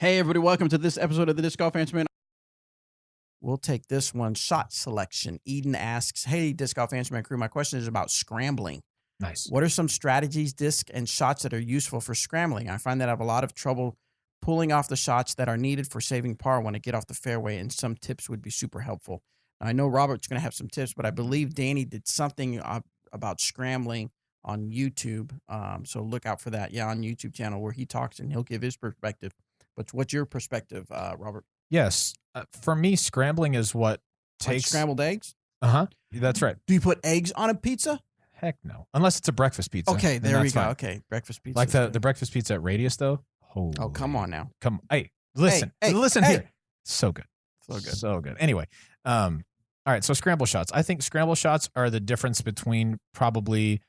Hey, everybody, welcome to this episode of the Disc Golf Answer Man. We'll take this one, shot selection. Eden asks, hey, Disc Golf Answer Man crew, my question is about scrambling. Nice. What are some strategies, disc, and shots that are useful for scrambling? I find that I have a lot of trouble pulling off the shots that are needed for saving par when I get off the fairway, and some tips would be super helpful. I know Robert's going to have some tips, but I believe Danny did something about scrambling on YouTube. So look out for that. Yeah, on YouTube channel where he talks and he'll give his perspective. But what's your perspective, Robert? Yes. For me, scrambling is what takes... Like scrambled eggs? Uh-huh. That's right. Do you put eggs on a pizza? Heck no. Unless it's a breakfast pizza. Okay, there we go. Fine. Okay, breakfast pizza. Like the breakfast pizza at Radius, though? Holy. Oh, come on now. Hey, listen. Listen here. So good. So good. So good. Anyway, all right, so scramble shots. I think scramble shots are the difference between probably...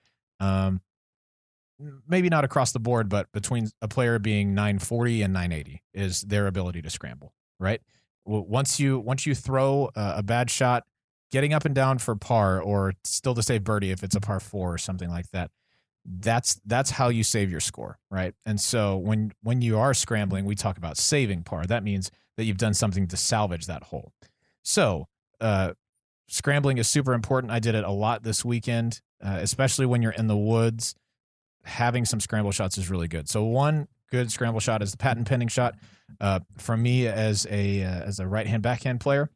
maybe not across the board, but between a player being 940 and 980 is their ability to scramble, right? Once you throw a bad shot, getting up and down for par or still to save birdie if it's a par 4 or something like that, that's how you save your score, right? And so when you are scrambling, we talk about saving par. That means that you've done something to salvage that hole. So scrambling is super important. I did it a lot this weekend, especially when you're in the woods. Having some scramble shots is really good. So one good scramble shot is the patent pending shot. For me as a right-hand backhand player,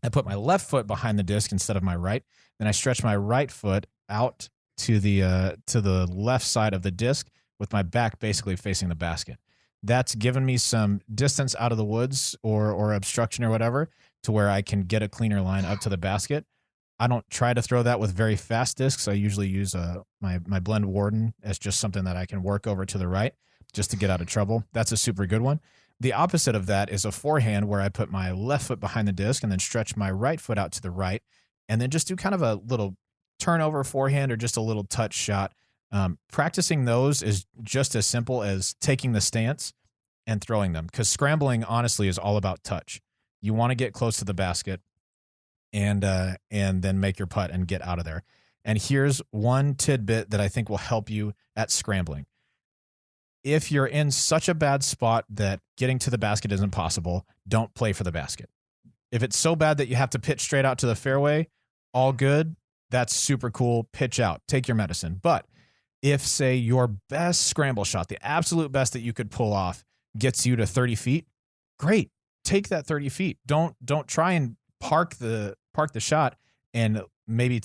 I put my left foot behind the disc instead of my right. Then I stretch my right foot out to the left side of the disc with my back basically facing the basket. That's given me some distance out of the woods or obstruction or whatever to where I can get a cleaner line up to the basket. I don't try to throw that with very fast discs. I usually use my blend Warden as just something that I can work over to the right just to get out of trouble. That's a super good one. The opposite of that is a forehand where I put my left foot behind the disc and then stretch my right foot out to the right and then just do kind of a little turnover forehand or just a little touch shot. Practicing those is just as simple as taking the stance and throwing them because scrambling, honestly, is all about touch. You want to get close to the basket and then make your putt and get out of there. And here's one tidbit that I think will help you at scrambling. If you're in such a bad spot that getting to the basket isn't possible, don't play for the basket. If it's so bad that you have to pitch straight out to the fairway, all good. That's super cool. Pitch out. Take your medicine. But if, say, your best scramble shot, the absolute best that you could pull off, gets you to 30 feet, great. Take that 30 feet. Don't try and park the shot and maybe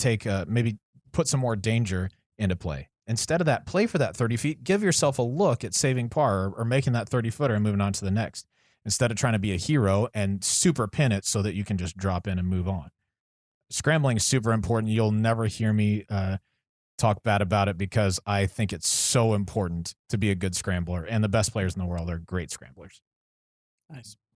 put some more danger into play. Instead of that, play for that 30 feet. Give yourself a look at saving par or making that 30-footer and moving on to the next instead of trying to be a hero and super pin it so that you can just drop in and move on. Scrambling is super important. You'll never hear me talk bad about it because I think it's so important to be a good scrambler, and the best players in the world are great scramblers. Nice.